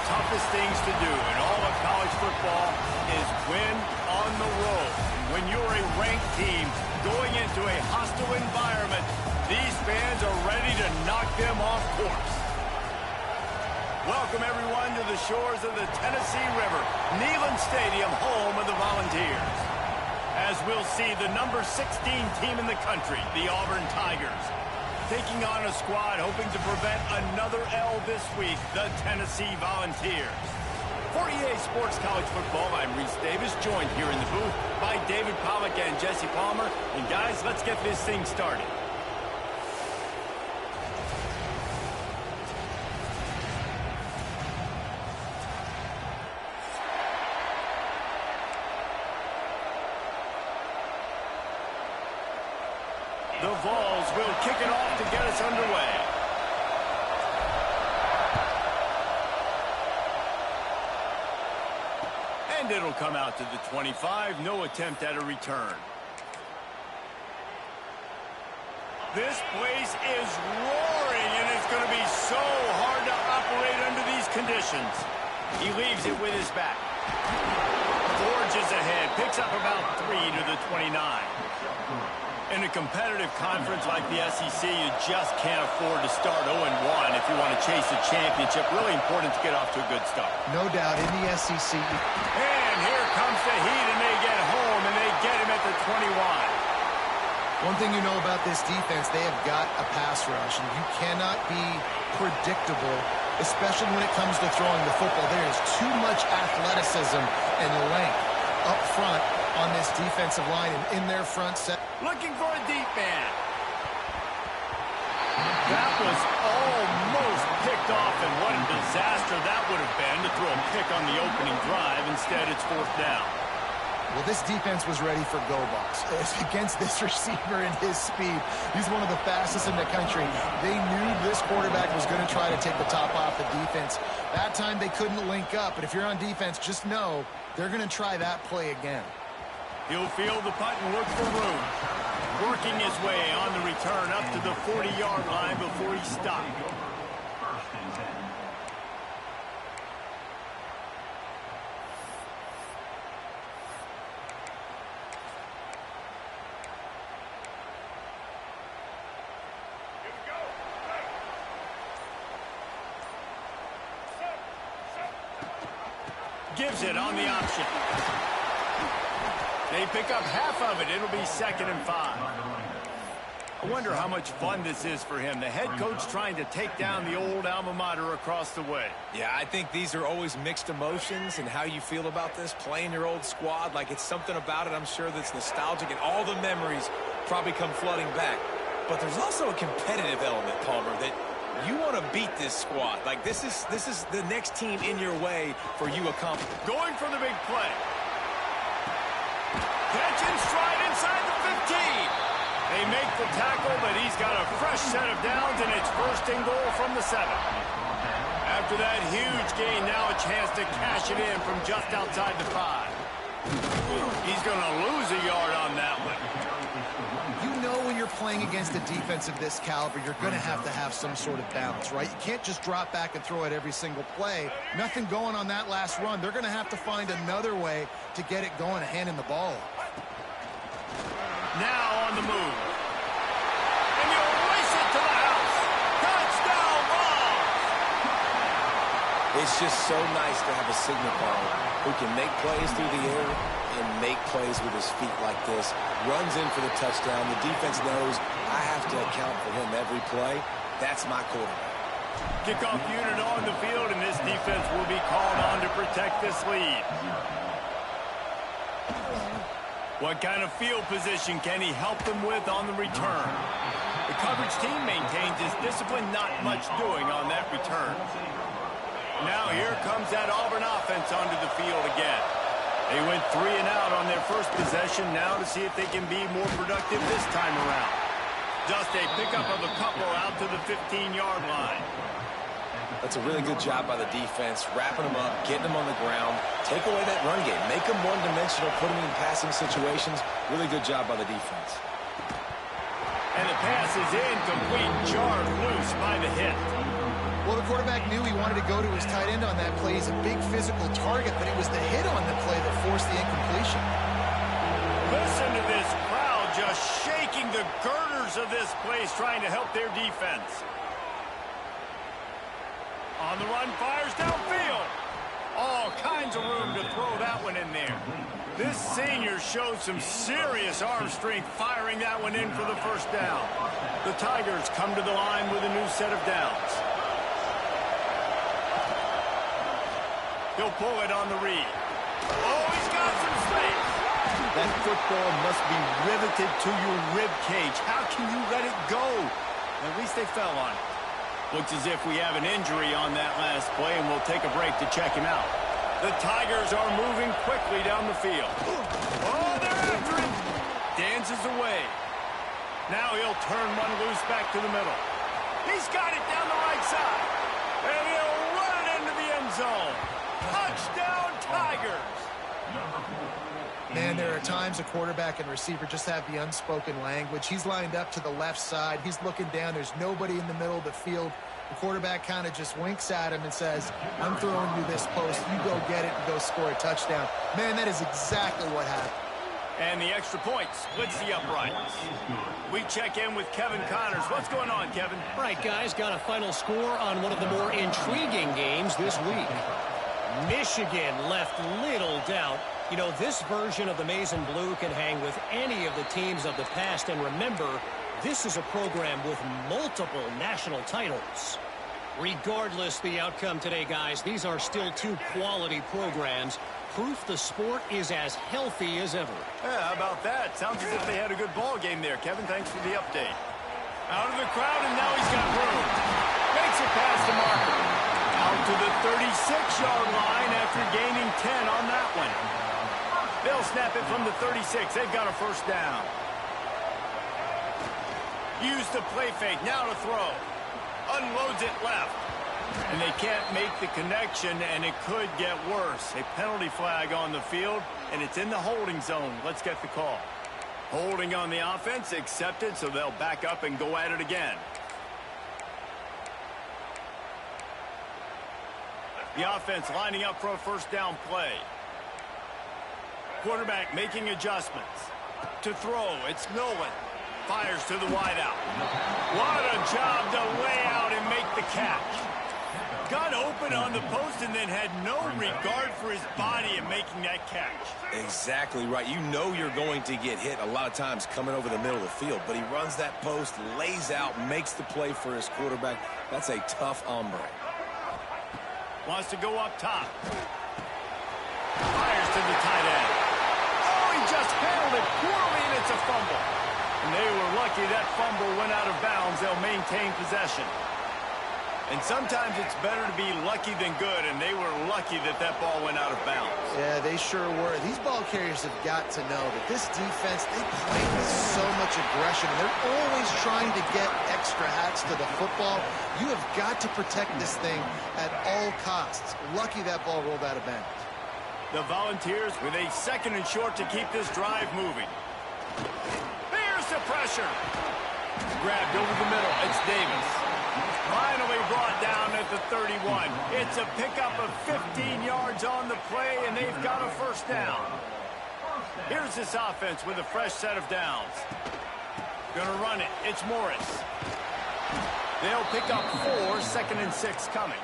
toughest things to do in all of college football is win on the road. When you're a ranked team going into a hostile environment, these fans are ready to knock them off course. Welcome, everyone, to the shores of the Tennessee River, Neyland Stadium, home of the Volunteers. As we'll see, the number 16 team in the country, the Auburn Tigers, taking on a squad hoping to prevent another L this week, the Tennessee Volunteers. For EA Sports College Football, I'm Reese Davis, joined here in the booth by David Pollack and Jesse Palmer. And guys, let's get this thing started. The Vols will kick it off to get us underway. And it'll come out to the 25. No attempt at a return. This place is roaring, and it's going to be so hard to operate under these conditions. He leaves it with his back. Forges ahead. Picks up about 3 to the 29. In a competitive conference like the SEC, you just can't afford to start 0-1 if you want to chase a championship. Really important to get off to a good start. No doubt, in the SEC. And here comes the heat, and they get home, and they get him at the 21. One thing you know about this defense, they have got a pass rush, and you cannot be predictable, especially when it comes to throwing the football. There is too much athleticism and length up front on this defensive line and in their front set. Looking for a deep man. That was almost picked off, and what a disaster that would have been to throw a pick on the opening drive. Instead, it's 4th down. Well, this defense was ready for go box. Against this receiver and his speed, he's one of the fastest in the country. They knew this quarterback was going to try to take the top off the defense. That time they couldn't link up, but if you're on defense, just know they're going to try that play again. He'll field the punt and look for room. Working his way on the return up to the 40-yard line before he stopped. Gives it on the option. They pick up half of it. It'll be 2nd and 5. I wonder how much fun this is for him. The head coach trying to take down the old alma mater across the way. Yeah, I think these are always mixed emotions and how you feel about this, playing your old squad. Like, it's something about it, I'm sure, that's nostalgic, and all the memories probably come flooding back. But there's also a competitive element, Palmer, that you want to beat this squad. Like, this is the next team in your way for you accomplish. Going for the big play. Catch in stride inside the 15. They make the tackle, but he's got a fresh set of downs, and it's 1st and goal from the 7. After that huge gain, now a chance to cash it in from just outside the 5. He's going to lose a yard on that one. You know when you're playing against a defense of this caliber, you're going to have some sort of balance, right? You can't just drop back and throw it every single play. Nothing going on that last run. They're going to have to find another way to get it going and handing the ball off. Now on the move. And he'll race it to the house. Touchdown ball. It's just so nice to have a signal caller who can make plays through the air and make plays with his feet like this. Runs in for the touchdown. The defense knows I have to account for him every play. That's my quarterback. Kickoff unit on the field, and this defense will be called on to protect this lead. What kind of field position can he help them with on the return? The coverage team maintains his discipline, not much doing on that return. Now here comes that Auburn offense onto the field again. They went 3 and out on their first possession, now to see if they can be more productive this time around. Just a pickup of a couple out to the 15-yard line. That's a really good job by the defense, wrapping them up, getting them on the ground, take away that run game, make them one-dimensional, put them in passing situations. Really good job by the defense. And the pass is incomplete, jarred loose by the hit. Well, the quarterback knew he wanted to go to his tight end on that play. He's a big physical target, but it was the hit on the play that forced the incompletion. Listen to this crowd just shaking the girders of this place, trying to help their defense. On the run, fires downfield. All kinds of room to throw that one in there. This senior showed some serious arm strength firing that one in for the first down. The Tigers come to the line with a new set of downs. He'll pull it on the read. Oh, he's got some space. That football must be riveted to your rib cage. How can you let it go? At least they fell on it. Looks as if we have an injury on that last play, and we'll take a break to check him out. The Tigers are moving quickly down the field. Oh, they're after him. Dances away. Now he'll turn one loose back to the middle. He's got it down the right side. And he'll run it into the end zone. Touchdown, Tigers. Man, there are times a quarterback and receiver just have the unspoken language. He's lined up to the left side. He's looking down. There's nobody in the middle of the field. The quarterback kind of just winks at him and says, I'm throwing you this post. You go get it and go score a touchdown. Man, that is exactly what happened. And the extra point splits the uprights. We check in with Kevin Connors. What's going on, Kevin? All right, guys, got a final score on one of the more intriguing games this week. Michigan left little doubt. You know, this version of the Maize and Blue can hang with any of the teams of the past. And remember, this is a program with multiple national titles. Regardless the outcome today, guys, these are still two quality programs. Proof the sport is as healthy as ever. Yeah, how about that? Sounds as if they had a good ball game there. Kevin, thanks for the update. Out of the crowd, and now he's got room. Makes it past the marker. Out to the 36-yard line after gaining 10 on that one. They'll snap it from the 36. They've got a first down. Use the play fake. Now to throw. Unloads it left. And they can't make the connection, and it could get worse. A penalty flag on the field, and it's in the holding zone. Let's get the call. Holding on the offense, accepted, so they'll back up and go at it again. The offense lining up for a first down play. Quarterback making adjustments. To throw, it's Nolan. Fires to the wideout. What a job to lay out and make the catch. Got open on the post and then had no regard for his body in making that catch. Exactly right. You know you're going to get hit a lot of times coming over the middle of the field, but he runs that post, lays out, makes the play for his quarterback. That's a tough hombre. Wants to go up top. Fires to the tight end. Oh, he just handled it poorly, and it's a fumble. And they were lucky that fumble went out of bounds. They'll maintain possession. And sometimes it's better to be lucky than good, and they were lucky that that ball went out of bounds. Yeah, they sure were. These ball carriers have got to know that this defense, they play with so much aggression. They're always trying to get extra hats to the football. You have got to protect this thing at all costs. Lucky that ball rolled out of bounds. The Volunteers with a second and short to keep this drive moving. There's the pressure. Grabbed over the middle. It's Davis. Finally brought down at the 31. It's a pickup of 15 yards on the play, and they've got a first down. Here's this offense with a fresh set of downs. Gonna run it. It's Morris. They'll pick up 4, second and 6 coming.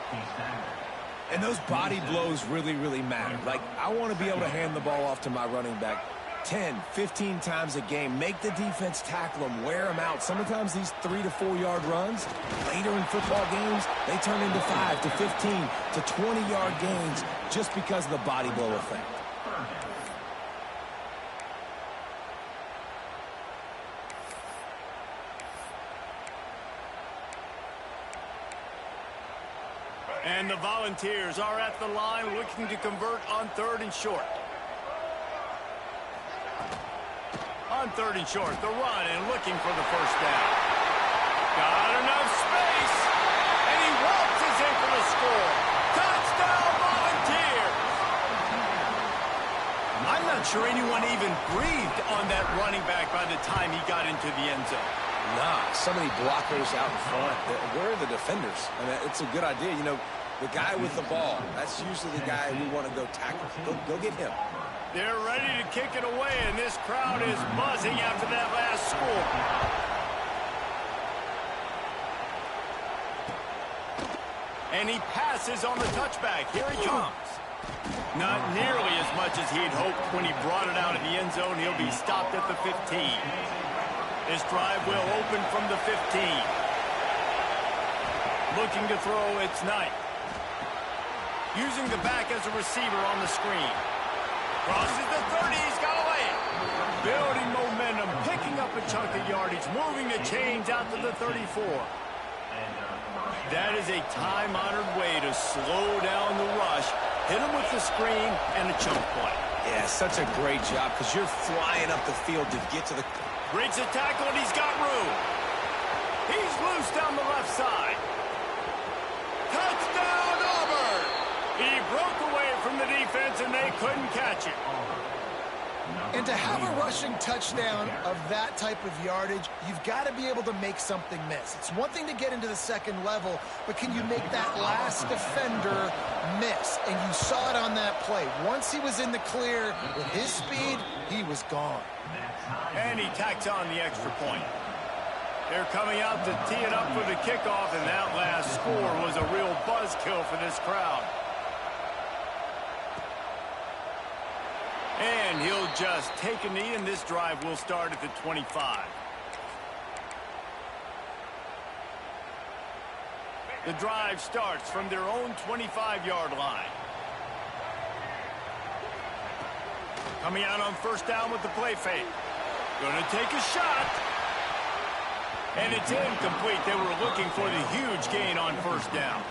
And those body blows really, really matter. Like, I want to be able to hand the ball off to my running back 10, 15 times a game. Make the defense tackle them, wear them out. Sometimes these 3 to 4 yard runs, later in football games, they turn into 5 to 15 to 20 yard gains just because of the body blow effect. And the Volunteers are at the line looking to convert on 3rd and short. On 3rd and short, the run and looking for the first down. Got enough space, and he waltzes in for the score. Touchdown, Volunteers! I'm not sure anyone even breathed on that running back by the time he got into the end zone. Nah, so many blockers out in front. Where are the defenders? I mean, it's a good idea. You know, the guy with the ball, that's usually the guy we want to go tackle. Go get him. They're ready to kick it away, and this crowd is buzzing after that last score. And he passes on the touchback. Here he comes. Not nearly as much as he'd hoped when he brought it out of the end zone. He'll be stopped at the 15. This drive will open from the 15. Looking to throw, it's Knight. Using the back as a receiver on the screen. Crosses the 30, he's got away. Building momentum, picking up a chunk of yardage, moving the chains out to the 34. That is a time-honored way to slow down the rush, hit him with the screen, and a chunk play. Yeah, such a great job because you're flying up the field to get to the... Breaks a tackle, and he's got room. He's loose down the left side. Touchdown, Auburn! He broke away from the defense, and they couldn't catch it. And to have a rushing touchdown of that type of yardage, you've got to be able to make something miss. It's one thing to get into the second level, but can you make that last defender miss? And you saw it on that play. Once he was in the clear with his speed, he was gone. And he tacks on the extra point. They're coming out to tee it up for the kickoff, and that last score was a real buzzkill for this crowd. And he'll just take a knee, and this drive will start at the 25. The drive starts from their own 25-yard line. Coming out on first down with the play fake. Going to take a shot. And it's incomplete. They were looking for the huge gain on first down.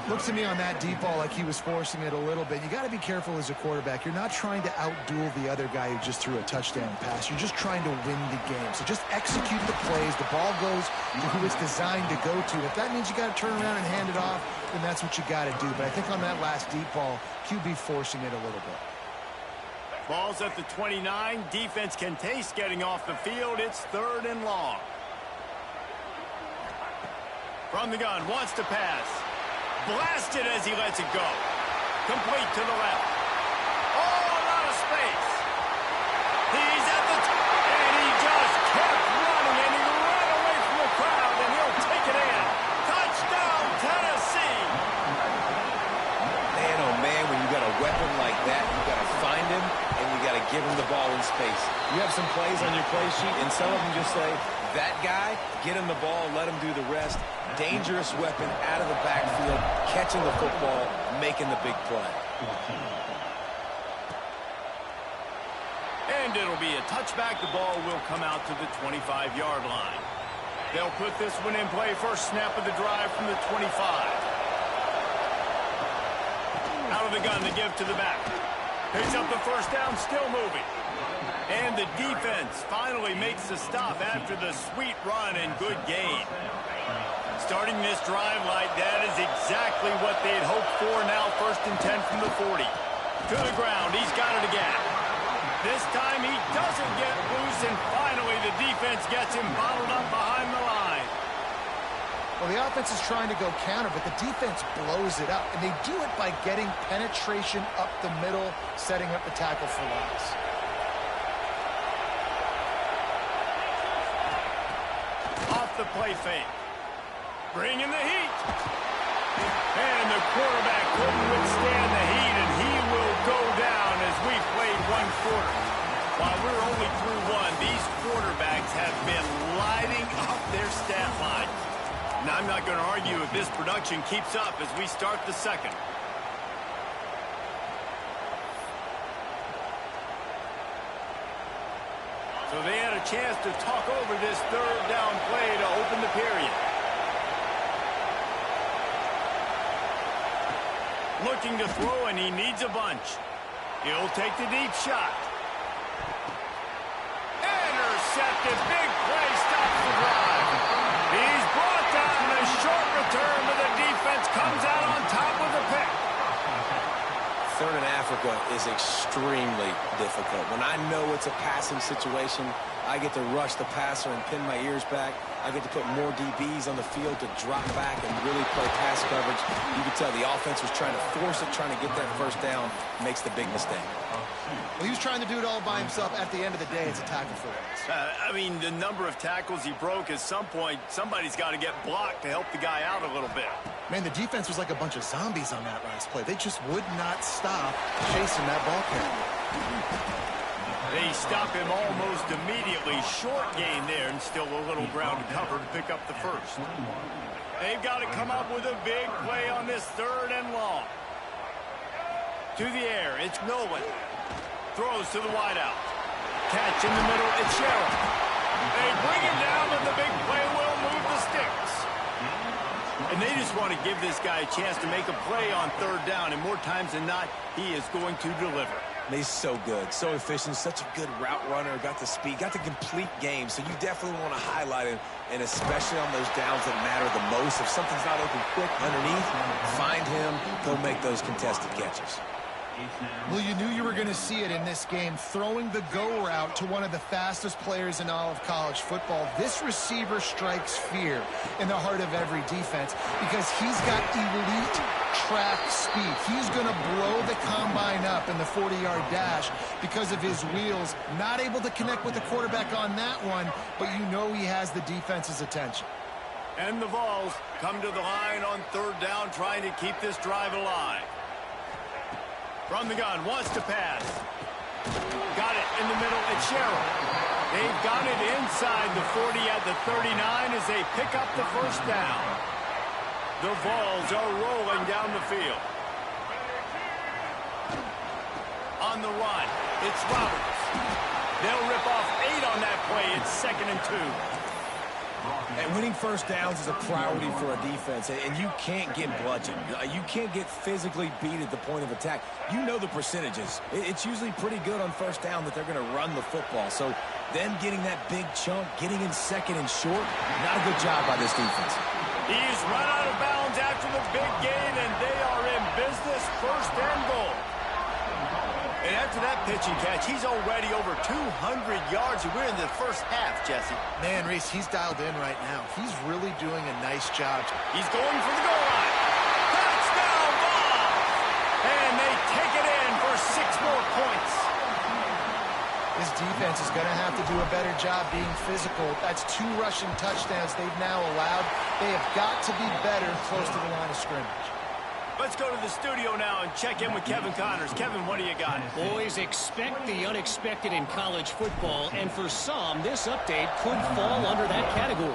Looks to me on that deep ball like he was forcing it a little bit. You got to be careful as a quarterback. You're not trying to outduel the other guy who just threw a touchdown pass. You're just trying to win the game. So just execute the plays. The ball goes to who it's designed to go to. If that means you got to turn around and hand it off, then that's what you got to do. But I think on that last deep ball, QB forcing it a little bit. Ball's at the 29. Defense can taste getting off the field. It's 3rd and long. From the gun, wants to pass. Blasted as he lets it go. Complete to the left. Oh, a lot of space. He's at the top, and he just kept running, and he ran away from the crowd, and he'll take it in. Touchdown, Tennessee. Man, oh man, when you got a weapon like that, you got to find him, and you got to give him the ball in space. You have some plays on your play sheet, and some of them just say, that guy, get him the ball, let him do the rest. Dangerous weapon out of the backfield, catching the football, making the big play. And it'll be a touchback. The ball will come out to the 25-yard line. They'll put this one in play. First snap of the drive from the 25. Out of the gun, they give to the back. Picks up the first down, still moving. And the defense finally makes the stop after the sweet run and good gain. Starting this drive like that is exactly what they'd hoped for. Now 1st and 10 from the 40. To the ground, he's got it again. This time he doesn't get loose, and finally the defense gets him bottled up behind the line. Well, the offense is trying to go counter, but the defense blows it up. And they do it by getting penetration up the middle, setting up the tackle for loss. Off the play fake. Bringing the heat. And the quarterback couldn't withstand the heat, and he will go down as we've played 1 quarter. While we're only through 1, these quarterbacks have been lighting up their stat line. And I'm not going to argue if this production keeps up as we start the second. So they had a chance to talk over this 3rd down play to open the period. Looking to throw, and he needs a bunch. He'll take the deep shot. Intercepted. Big play stops the drive. He's brought down a short return, but the defense comes out on top with the pick. 3rd in Africa is extremely difficult. When I know it's a passing situation, I get to rush the passer and pin my ears back. I get to put more DBs on the field to drop back and really play pass coverage. You can tell the offense was trying to force it, trying to get that first down, makes the big mistake. Well, he was trying to do it all by himself. At the end of the day, it's a tackle for loss. I mean, the number of tackles he broke, at some point, somebody's got to get blocked to help the guy out a little bit. Man, the defense was like a bunch of zombies on that last play. They just would not stop chasing that ball carrier. They stop him almost immediately. Short gain there, and still a little ground to cover to pick up the first. They've got to come up with a big play on this 3rd and long. To the air, it's Nolan. Throws to the wideout. Catch in the middle, it's Sherrill. They bring him down, and the big play will move the sticks. And they just want to give this guy a chance to make a play on 3rd down, and more times than not, he is going to deliver. He's so good, so efficient, such a good route runner, got the speed, got the complete game, so you definitely want to highlight him, and especially on those downs that matter the most. If something's not open quick underneath, find him, go make those contested catches. Well, you knew you were going to see it in this game, throwing the go route to one of the fastest players in all of college football. This receiver strikes fear in the heart of every defense because he's got elite track speed. He's going to blow the combine up in the 40-yard dash because of his wheels. Not able to connect with the quarterback on that one, but you know he has the defense's attention. And the Vols come to the line on 3rd down, trying to keep this drive alive. From the gun, wants to pass. Got it in the middle, it's Sherrill. They've got it inside the 40 at the 39 as they pick up the first down. The Vols are rolling down the field. On the run, it's Roberts. They'll rip off 8 on that play. It's 2nd and 2. And winning first downs is a priority for a defense, and you can't get bludgeoned. You can't get physically beat at the point of attack. You know the percentages. It's usually pretty good on first down that they're going to run the football. So then getting that big chunk, getting in 2nd and short, not a good job by this defense. He's run out of bounds after the big gain, and they are in business, 1st and goal. And after that pitch and catch, he's already over 200 yards. We're in the first half, Jesse. Man, Reese, he's dialed in right now. He's really doing a nice job. He's going for the goal line. Touchdown, Vols! And they take it in for 6 more points. This defense is going to have to do a better job being physical. That's 2 rushing touchdowns they've now allowed. They have got to be better close to the line of scrimmage. Let's go to the studio now and check in with Kevin Connors. Kevin, what do you got? Boys, expect the unexpected in college football, and for some, this update could fall under that category.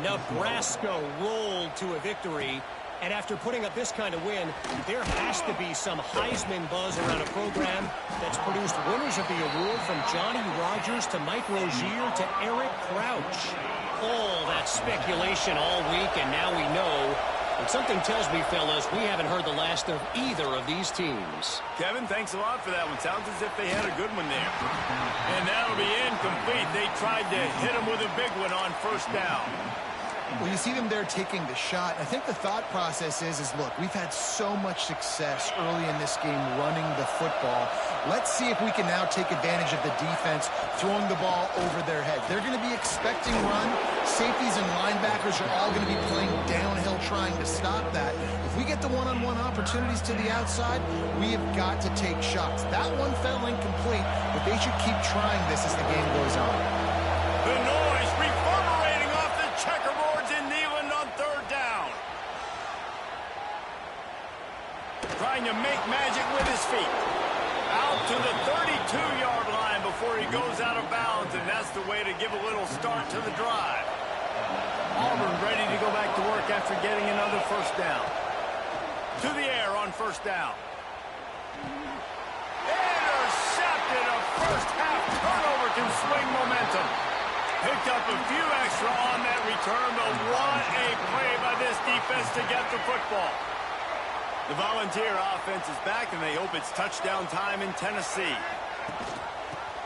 Nebraska rolled to a victory, and after putting up this kind of win, there has to be some Heisman buzz around a program that's produced winners of the award from Johnny Rodgers to Mike Rozier to Eric Crouch. All that speculation all week, and now we know. And something tells me, fellas, we haven't heard the last of either of these teams. Kevin, thanks a lot for that one. Sounds as if they had a good one there. And that'll be incomplete. They tried to hit him with a big one on 1st down. Well, you see them there taking the shot. I think the thought process is look, we've had so much success early in this game running the football. Let's see if we can now take advantage of the defense throwing the ball over their heads. They're going to be expecting run. Safeties and linebackers are all going to be playing downhill trying to stop that. If we get the one-on-one opportunities to the outside, we have got to take shots. That one fell incomplete, but they should keep trying this as the game goes on. The noise reverberating off the checkerboards in Neyland on 3rd down. Trying to make magic with his feet. Out to the 32-yard line before he goes out of bounds, and that's the way to give a little start to the drive. Auburn ready to go back to work after getting another 1st down. To the air on 1st down. Intercepted. A first-half turnover can swing momentum. Picked up a few extra on that return, but what a play by this defense to get the football. The Volunteer offense is back, and they hope it's touchdown time in Tennessee.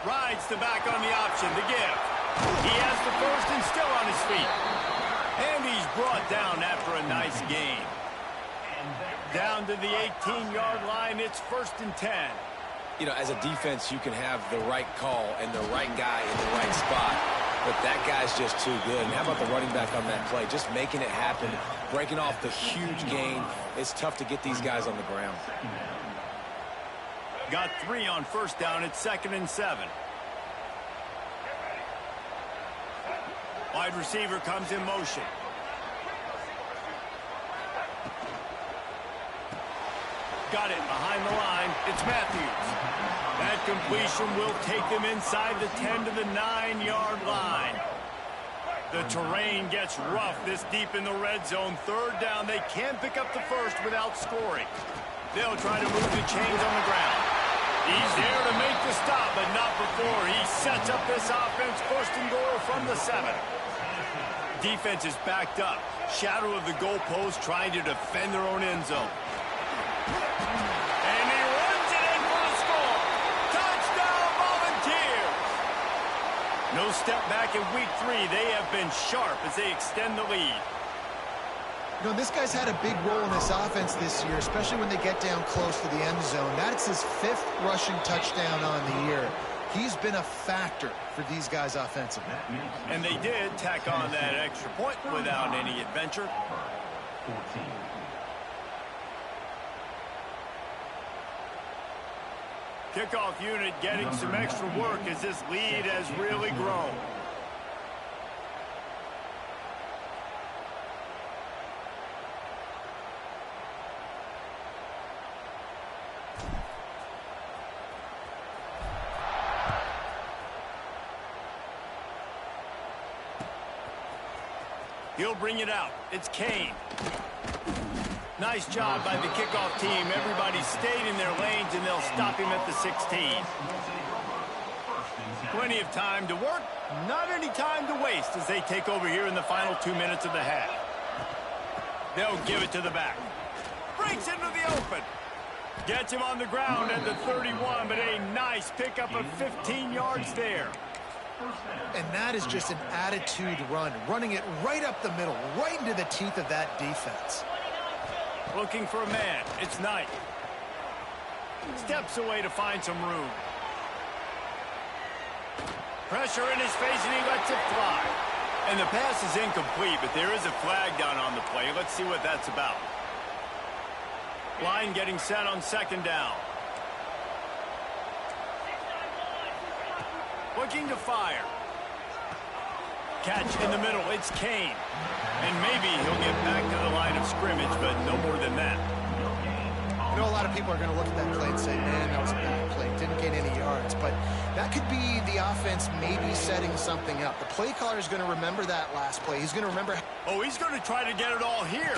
Rides the back on the option to give. He has the first and still on his feet. And he's brought down after a nice gain. Down to the 18-yard line, it's 1st and 10. You know, as a defense, you can have the right call and the right guy in the right spot, but that guy's just too good. And how about the running back on that play? Just making it happen, breaking off the huge gain. It's tough to get these guys on the ground. Got 3 on first down. It's 2nd and 7. Wide receiver comes in motion. Got it behind the line. It's Matthews. That completion will take them inside the 10 to the 9-yard line. The terrain gets rough this deep in the red zone. 3rd down. They can't pick up the first without scoring. They'll try to move the chains on the ground. He's there to make the stop, but not before. He sets up this offense. 1st and goal from the 7. Defense is backed up. Shadow of the goalpost trying to defend their own end zone. And he runs it in for the score. Touchdown, Volunteers. No step back in week 3. They have been sharp as they extend the lead. You know, this guy's had a big role in this offense this year, especially when they get down close to the end zone. That's his 5th rushing touchdown on the year. He's been a factor for these guys offensively. And they did tack on that extra point without any adventure. Kickoff unit getting some extra work as this lead has really grown. He'll bring it out. It's Kane. Nice job by the kickoff team. Everybody stayed in their lanes, and they'll stop him at the 16. Plenty of time to work. Not any time to waste as they take over here in the final 2 minutes of the half. They'll give it to the back. Breaks into the open. Gets him on the ground at the 31, but a nice pickup of 15 yards there. And that is just an attitude run, running it right up the middle, right into the teeth of that defense. Looking for a man. It's Knight. Steps away to find some room. Pressure in his face, and he lets it fly. And the pass is incomplete, but there is a flag down on the play. Let's see what that's about. Line getting set on 2nd down. Looking to fire. Catch in the middle. It's Kane. And maybe he'll get back to the line of scrimmage, but no more than that. You know, a lot of people are going to look at that play and say, man, that was a bad play. Didn't gain any yards. But that could be the offense maybe setting something up. The play caller is going to remember that last play. He's going to remember. Oh, he's going to try to get it all here.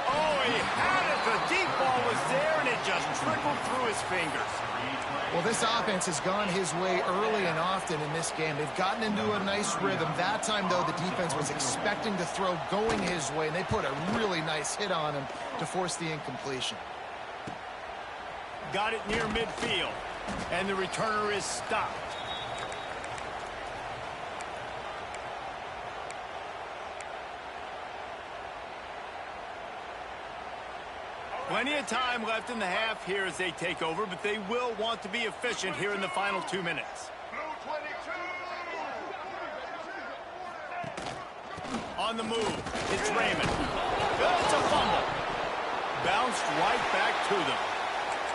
Oh, he had it. The deep ball was there, and it just trickled through his fingers. Well, this offense has gone his way early and often in this game. They've gotten into a nice rhythm. That time, though, the defense was expecting to throw going his way, and they put a really nice hit on him to force the incompletion. Got it near midfield, and the returner is stopped. Plenty of time left in the half here as they take over, but they will want to be efficient here in the final 2 minutes. On the move, it's Raymond. It's a fumble. Bounced right back to them.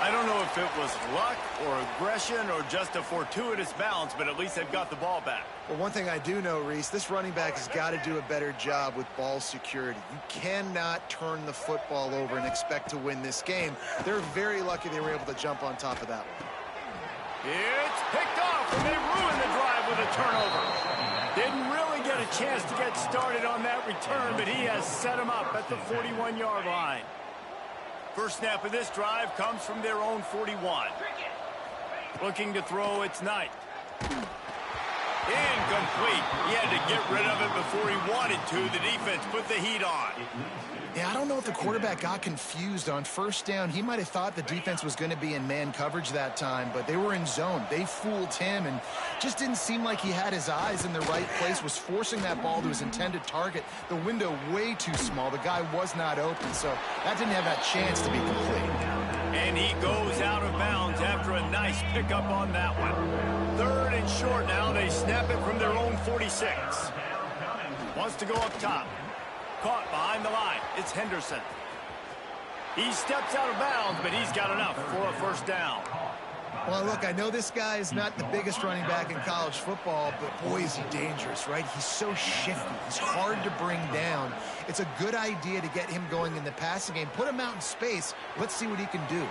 I don't know if it was luck or aggression or just a fortuitous bounce, but at least they've got the ball back. Well, one thing I do know, Reese, this running back has got to do a better job with ball security. You cannot turn the football over and expect to win this game. They're very lucky they were able to jump on top of that one. It's picked off, and they ruined the drive with a turnover. Didn't really get a chance to get started on that return, but he has set him up at the 41-yard line. First snap of this drive comes from their own 41. Looking to throw, it's Knight. Incomplete. He had to get rid of it before he wanted to. The defense put the heat on. Yeah, I don't know if the quarterback got confused on first down. He might have thought the defense was going to be in man coverage that time, but they were in zone. They fooled him and just didn't seem like he had his eyes in the right place, was forcing that ball to his intended target. The window way too small. The guy was not open, so that didn't have that chance to be complete. And he goes out of bounds after a nice Nice pickup on that one. 3rd and short now. They snap it from their own 46. Wants to go up top. Caught behind the line. It's Henderson. He steps out of bounds, but he's got enough for a first down. Well, look, I know this guy is not the biggest running back in college football, but boy, is he dangerous, right? He's so shifty. He's hard to bring down. It's a good idea to get him going in the passing game. Put him out in space. Let's see what he can do.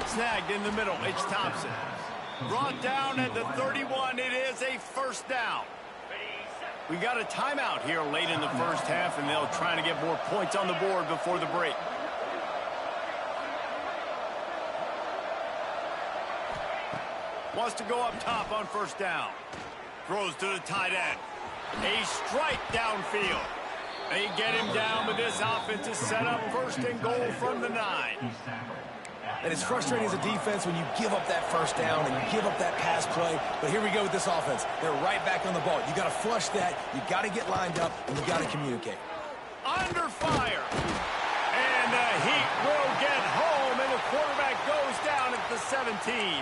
Snagged in the middle. It's Thompson. Brought down at the 31. It is a first down. We got a timeout here late in the first half, and they'll try to get more points on the board before the break. Wants to go up top on first down. Throws to the tight end. A strike downfield. They get him down, but this offense is set up 1st and goal from the 9. And it's frustrating as a defense when you give up that first down and you give up that pass play. But here we go with this offense. They're right back on the ball. You got to flush that. You got to get lined up, and you got to communicate. Under fire. And the Heat will get home, and the quarterback goes down at the 17.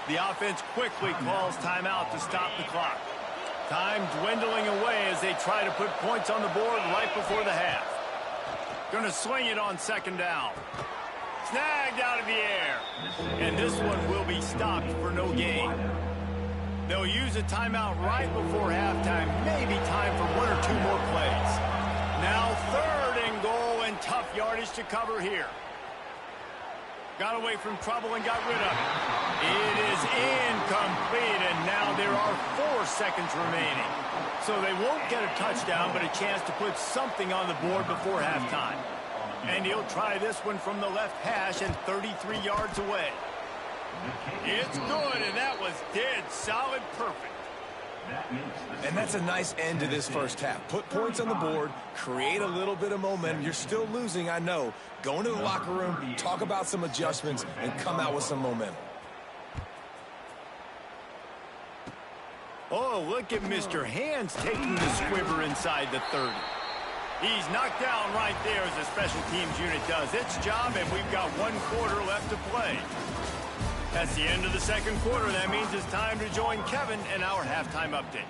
The offense quickly calls timeout to stop the clock. Time dwindling away as they try to put points on the board right before the half. Going to swing it on 2nd down. Snagged out of the air. And this one will be stopped for no gain. They'll use a timeout right before halftime. Maybe time for 1 or 2 more plays. Now 3rd and goal, and tough yardage to cover here. Got away from trouble and got rid of it. It is incomplete, and now there are 4 seconds remaining. So they won't get a touchdown, but a chance to put something on the board before halftime. And he'll try this one from the left hash and 33 yards away. It's good, and that was dead solid perfect. And that's a nice end to this first half. Put points on the board, create a little bit of momentum. You're still losing, I know. Go into the locker room, talk about some adjustments, and come out with some momentum. Oh, look at Mr. Hands taking the squibber inside the 30. He's knocked down right there as the special teams unit does its job, and we've got 1 quarter left to play. That's the end of the 2nd quarter. That means it's time to join Kevin in our halftime update.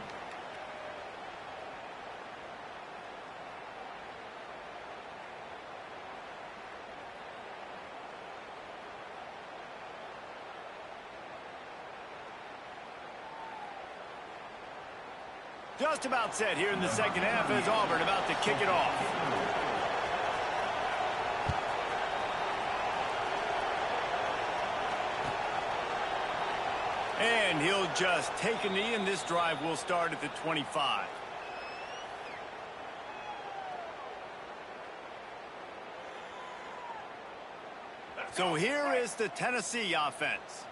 Just about set here in the 2nd half as Auburn about to kick it off. And he'll just take a knee, and this drive will start at the 25. So here is the Tennessee offense.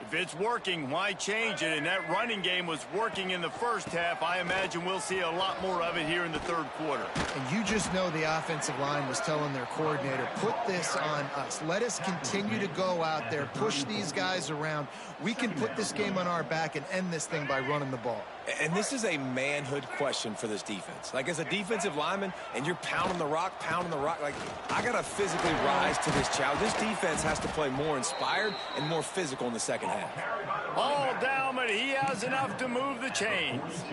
If it's working, why change it? And that running game was working in the first half. I imagine we'll see a lot more of it here in the 3rd quarter. And you just know the offensive line was telling their coordinator, put this on us. Let us continue to go out there, push these guys around. We can put this game on our back and end this thing by running the ball. And this is a manhood question for this defense. Like, as a defensive lineman, and you're pounding the rock, like, I got to physically rise to this challenge. This defense has to play more inspired and more physical in the 2nd half. All down, but he has enough to move the chains.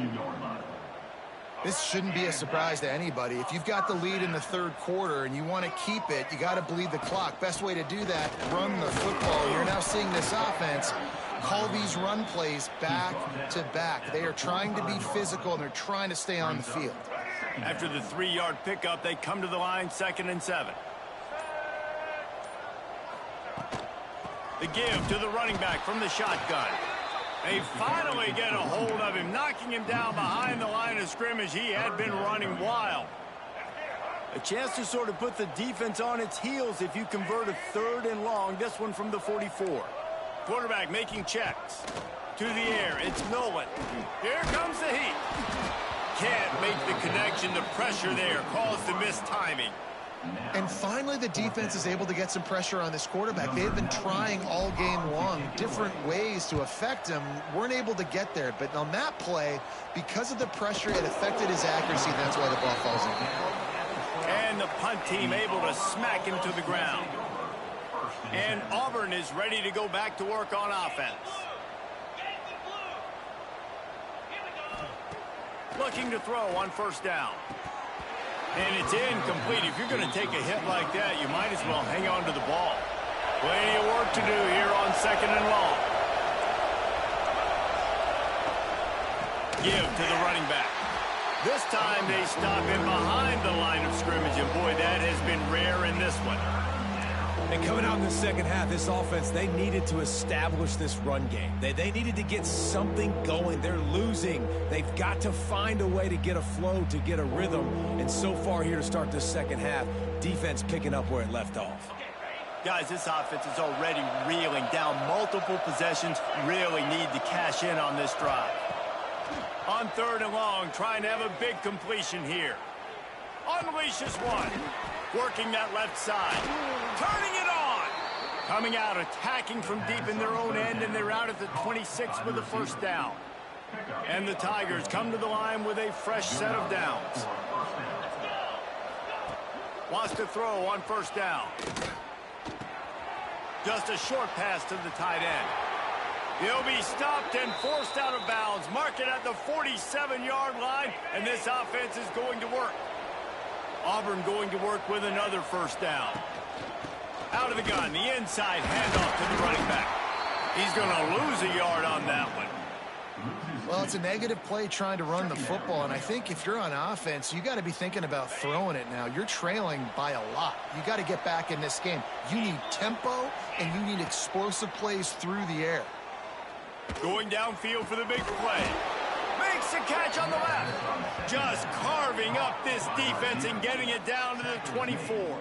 This shouldn't be a surprise to anybody. If you've got the lead in the 3rd quarter and you want to keep it, you got to bleed the clock. Best way to do that, run the football. You're now seeing this offense call these run plays back to back. They are trying to be physical, and they're trying to stay on the field. After the 3-yard pickup, they come to the line, 2nd and 7. The give to the running back from the shotgun. They finally get a hold of him, knocking him down behind the line of scrimmage. He had been running wild. A chance to sort of put the defense on its heels if you convert a 3rd and long. This one from the 44. Quarterback making checks. To the air, it's Nolan. Here comes the Heat. Can't make the connection. The pressure there caused the missed timing. And finally, the defense is able to get some pressure on this quarterback. They've been trying all game long different ways to affect him. Weren't able to get there. But on that play, because of the pressure, it affected his accuracy. That's why the ball falls in. And the punt team able to smack him to the ground. And Auburn is ready to go back to work on offense. Looking to throw on first down. And it's incomplete. If you're going to take a hit like that, you might as well hang on to the ball. Plenty of work to do here on second and long. Give to the running back. This time they stop him behind the line of scrimmage, and boy, that has been rare in this one. And coming out in the second half, this offense, they needed to establish this run game. They needed to get something going. They're losing. They've got to find a way to get a flow, to get a rhythm. And so far here to start this second half, defense picking up where it left off. Guys, this offense is already reeling down multiple possessions. Really need to cash in on this drive. On third and long, trying to have a big completion here. Unleashes one. Working that left side. Turning it on. Coming out, attacking from deep in their own end, and they're out at the 26 with the first down. And the Tigers come to the line with a fresh set of downs. Wants to throw on first down. Just a short pass to the tight end. He'll be stopped and forced out of bounds. Mark it at the 47-yard line, and this offense is going to work. Auburn going to work with another first down. Out of the gun, the inside handoff to the running back. He's going to lose a yard on that one. Well, it's a negative play trying to run the football, and I think if you're on offense, you got to be thinking about throwing it now. You're trailing by a lot. You got to get back in this game. You need tempo, and you need explosive plays through the air. Going downfield for the big play. Makes a catch on the left. Just carving up this defense and getting it down to the 24.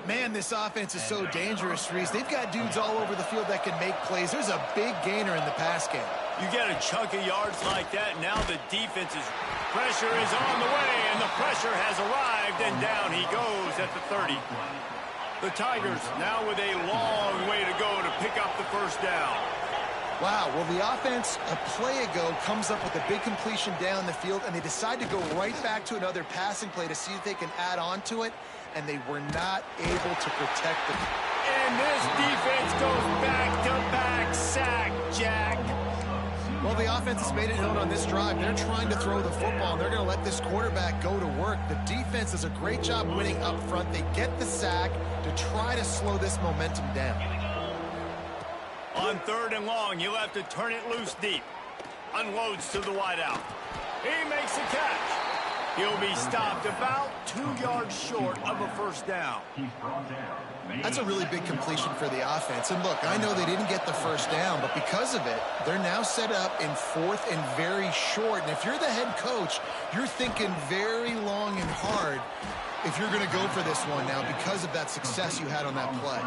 Man, this offense is so dangerous, Reese. They've got dudes all over the field that can make plays. There's a big gainer in the pass game. You get a chunk of yards like that, now the defense's pressure is on the way, and the pressure has arrived, and down he goes at the 30. The Tigers now with a long way to go to pick up the first down. Wow, well, the offense a play ago comes up with a big completion down the field, and they decide to go right back to another passing play to see if they can add on to it, and they were not able to protect it. And this defense goes back-to-back sack, Jack. Well, the offense has made it known on this drive. They're trying to throw the football, and they're going to let this quarterback go to work. The defense does a great job winning up front. They get the sack to try to slow this momentum down. On third and long, you'll have to turn it loose deep. Unloads to the wideout. He makes a catch. He'll be stopped about 2 yards short of a first down. That's a really big completion for the offense. And look, I know they didn't get the first down, but because of it, they're now set up in fourth and very short. And if you're the head coach, you're thinking very long and hard if you're going to go for this one now because of that success you had on that play.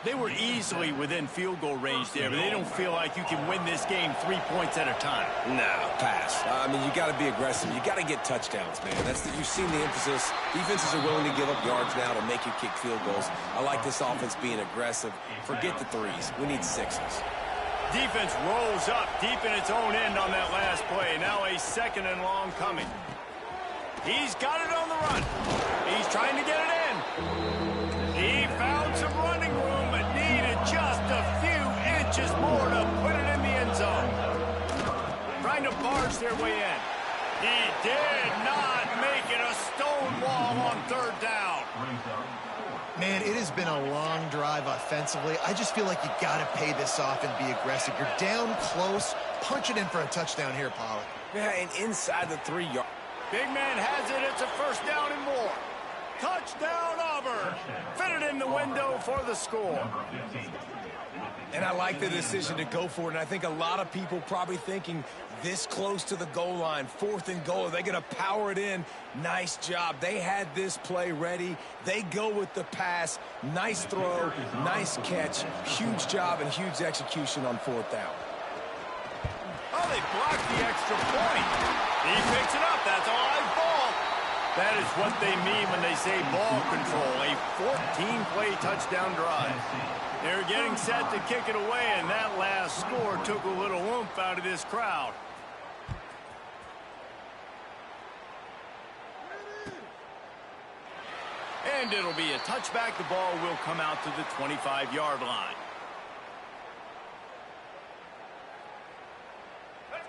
They were easily within field goal range there, but they don't feel like you can win this game 3 points at a time. No, pass. I mean, you got to be aggressive. You got to get touchdowns, man. You've seen the emphasis. Defenses are willing to give up yards now to make you kick field goals. I like this offense being aggressive. Forget the threes. We need sixes. Defense rolls up deep in its own end on that last play. Now a second and long coming. He's got it on the run. He's trying to get it in. He found some running room, but needed just a few inches more to put it in the end zone. Trying to barge their way in. He did not make it a stone wall on third down. Man, it has been a long drive offensively. I just feel like you got to pay this off and be aggressive. You're down close. Punch it in for a touchdown here, Pollard. Yeah, and inside the 3 yard. Big man has it. It's a first down and more. Touchdown, Auburn. Fitted in the window for the score. And I like the decision to go for it. And I think a lot of people probably thinking this close to the goal line, fourth and goal, are they going to power it in? Nice job. They had this play ready. They go with the pass. Nice throw, nice catch. Huge job and huge execution on fourth down. Oh, they blocked the extra point. He picks it up. That's a live ball. That is what they mean when they say ball control. A 14-play touchdown drive. They're getting set to kick it away, and that last score took a little oomph out of this crowd. And it'll be a touchback. The ball will come out to the 25-yard line.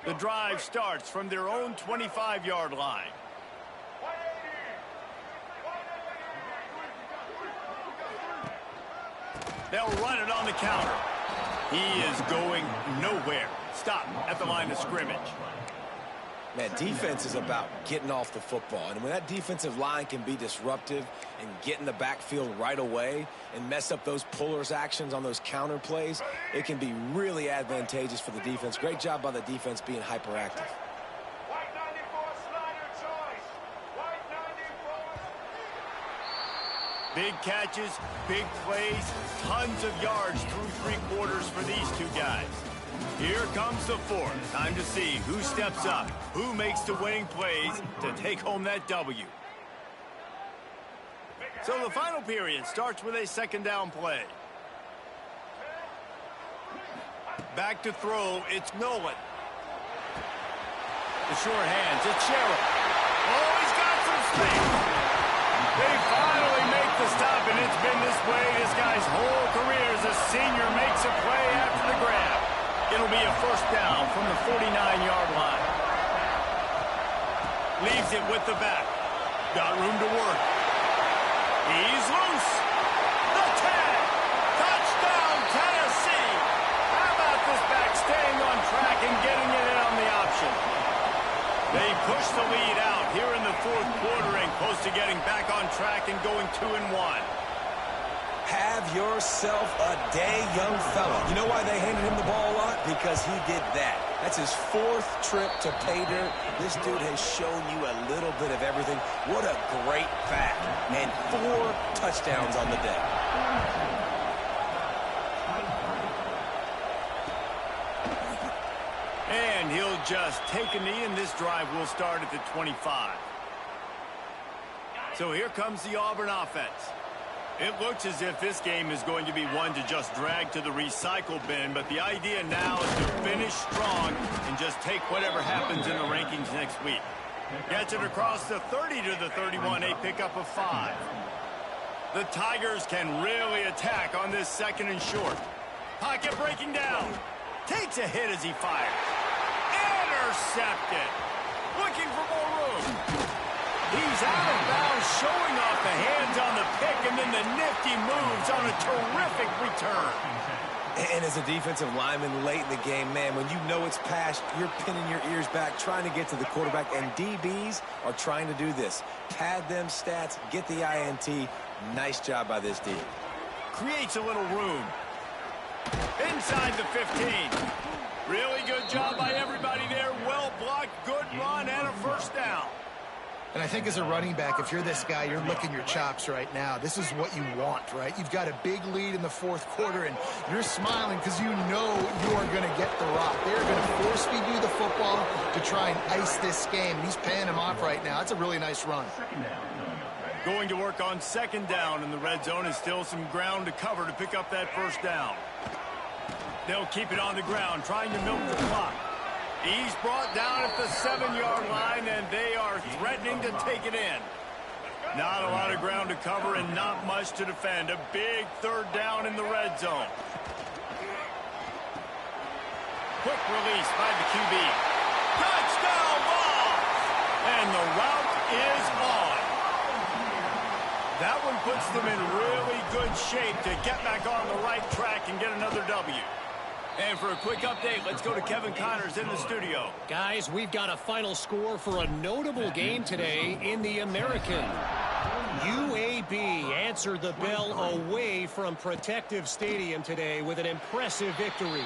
The drive starts from their own 25-yard line. They'll run it on the counter. He is going nowhere. Stop at the line of scrimmage. Man, defense is about getting off the football. And when that defensive line can be disruptive and get in the backfield right away and mess up those pullers actions on those counter plays, it can be really advantageous for the defense. Great job by the defense being hyperactive. Big catches, big plays, tons of yards through three quarters for these two guys. Here comes the fourth. Time to see who steps up, who makes the winning plays to take home that W. So the final period starts with a second down play. Back to throw, it's Nolan. The short hands, it's Sherrill. Oh, he's got some space. They finally make the stop, and it's been this way this guy's whole career as a senior makes a play after the grab. It'll be a first down from the 49-yard line. Leaves it with the back. Got room to work. He's loose. The tag. Touchdown, Tennessee. How about this back staying on track and getting it in on the option? They push the lead out here in the fourth quarter and close to getting back on track and going 2-1. Have yourself a day, young fella. You know why they handed him the ball a lot? Because he did that. That's his fourth trip to pay dirt. This dude has shown you a little bit of everything. What a great back. And 4 touchdowns on the day. And he'll just take a knee, and this drive will start at the 25. So here comes the Auburn offense. It looks as if this game is going to be one to just drag to the recycle bin, but the idea now is to finish strong and just take whatever happens in the rankings next week. Gets it across the 30 to the 31, a pickup of 5. The Tigers can really attack on this second and short. Pocket breaking down. Takes a hit as he fires. Intercepted. Looking for more room. He's out of bounds, showing off the hands on the pick, and then the nifty moves on a terrific return. And as a defensive lineman late in the game, man, when you know it's past, you're pinning your ears back, trying to get to the quarterback, and DBs are trying to do this. Pad them stats, get the INT. Nice job by this D. Creates a little room. Inside the 15. Really good job by everybody there. Well blocked, good run, and a first down. And I think as a running back, if you're this guy, you're licking your chops right now. This is what you want, right? You've got a big lead in the fourth quarter, and you're smiling because you know you are going to get the rock. They're going to force-feed you the football to try and ice this game. He's paying him off right now. That's a really nice run. Going to work on second down, and the red zone is still some ground to cover to pick up that first down. They'll keep it on the ground, trying to milk the clock. He's brought down at the 7-yard line, and they are threatening to take it in. Not a lot of ground to cover and not much to defend. A big third down in the red zone. Quick release by the QB. Touchdown ball! And the route is on. That one puts them in really good shape to get back on the right track and get another W. And for a quick update, let's go to Kevin Connors in the studio. Guys, we've got a final score for a notable game today in the American. UAB answered the bell away from Protective Stadium today with an impressive victory.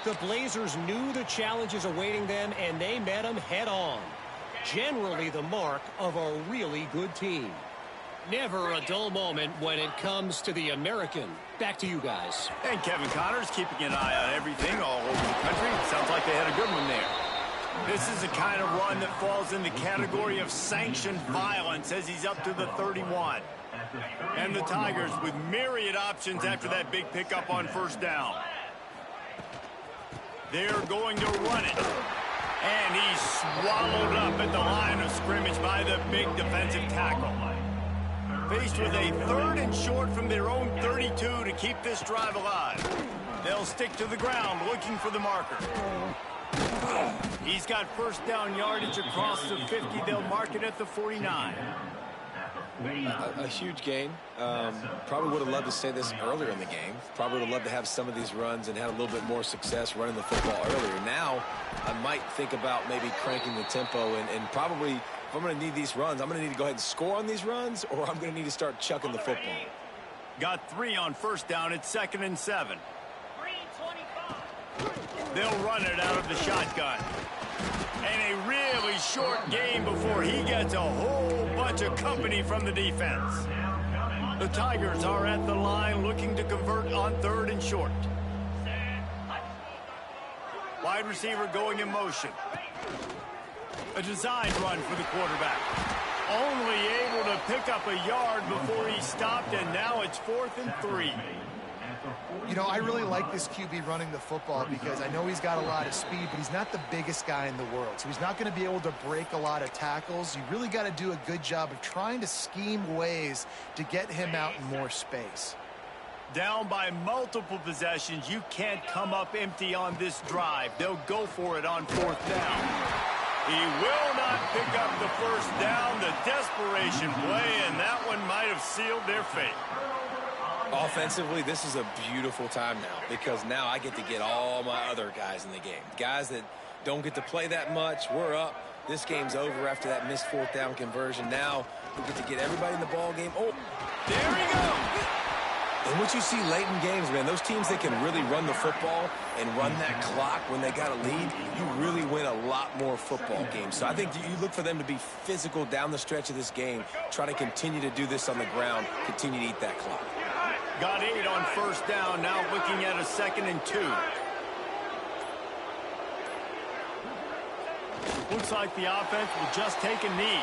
The Blazers knew the challenges awaiting them, and they met them head-on. Generally the mark of a really good team. Never a dull moment when it comes to the American. Back to you guys. And Kevin Connors keeping an eye on everything all over the country. Sounds like they had a good one there. This is the kind of run that falls in the category of sanctioned violence as he's up to the 31. And the Tigers with myriad options after that big pickup on first down. They're going to run it. And he's swallowed up at the line of scrimmage by the big defensive tackle. faced with a 3rd and short from their own 32 to keep this drive alive. They'll stick to the ground looking for the marker. He's got first down yardage across the 50. They'll mark it at the 49. A huge gain. Probably would have loved to say this earlier in the game. Probably would have loved to have some of these runs and had a little bit more success running the football earlier. Now, I might think about maybe cranking the tempo and probably, if I'm going to need these runs, I'm going to need to go ahead and score on these runs, or I'm going to need to start chucking the football. Got 3 on first down. It's 2nd and 7. They'll run it out of the shotgun. And a really short game before he gets a whole bunch of company from the defense. The Tigers are at the line looking to convert on 3rd and short. Wide receiver going in motion. A design run for the quarterback. Only able to pick up a yard before he stopped, and now it's 4th and 3. You know, I really like this QB running the football because I know he's got a lot of speed, but he's not the biggest guy in the world. So he's not going to be able to break a lot of tackles. You really got to do a good job of trying to scheme ways to get him out in more space. Down by multiple possessions, you can't come up empty on this drive. They'll go for it on 4th down. He will not pick up the first down. The desperation play, and that one might have sealed their fate. Offensively, this is a beautiful time now because now I get to get all my other guys in the game. Guys that don't get to play that much, we're up. This game's over after that missed 4th down conversion. Now we get to get everybody in the ball game. Oh, there he goes. And what you see late in games, man, those teams that can really run the football and run that clock when they got a lead, you really win a lot more football games. So I think you look for them to be physical down the stretch of this game, try to continue to do this on the ground, continue to eat that clock. Got 8 on first down, now looking at a 2nd and 2. Looks like the offense will just take a knee.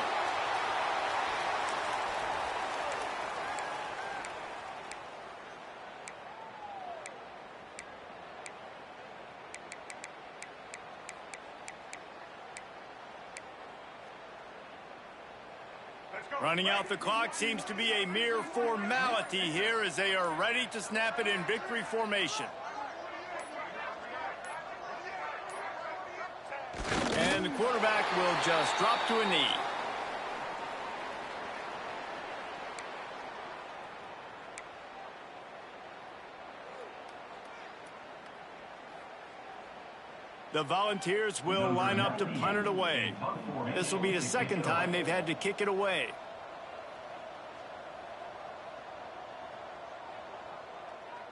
Running out the clock seems to be a mere formality here as they are ready to snap it in victory formation. And the quarterback will just drop to a knee. The Volunteers will line up to punt it away. This will be the 2nd time they've had to kick it away.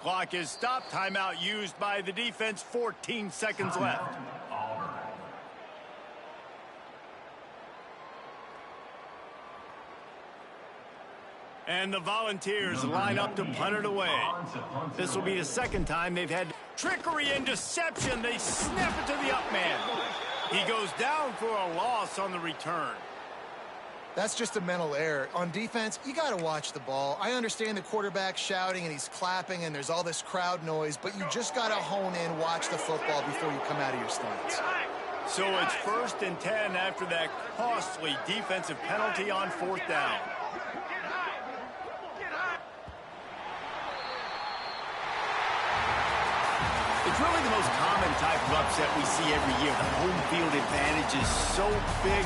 Clock is stopped. Timeout used by the defense. 14 seconds left. And the Volunteers line up to punt it away. This will be the 2nd time they've had trickery and deception. They snap it to the up man. He goes down for a loss on the return. That's just a mental error. On defense, you got to watch the ball. I understand the quarterback shouting and he's clapping and there's all this crowd noise, but you just got to hone in, watch the football before you come out of your stance. So it's 1st and 10 after that costly defensive penalty on 4th down. It's really the most common type of upset we see every year. The home field advantage is so big.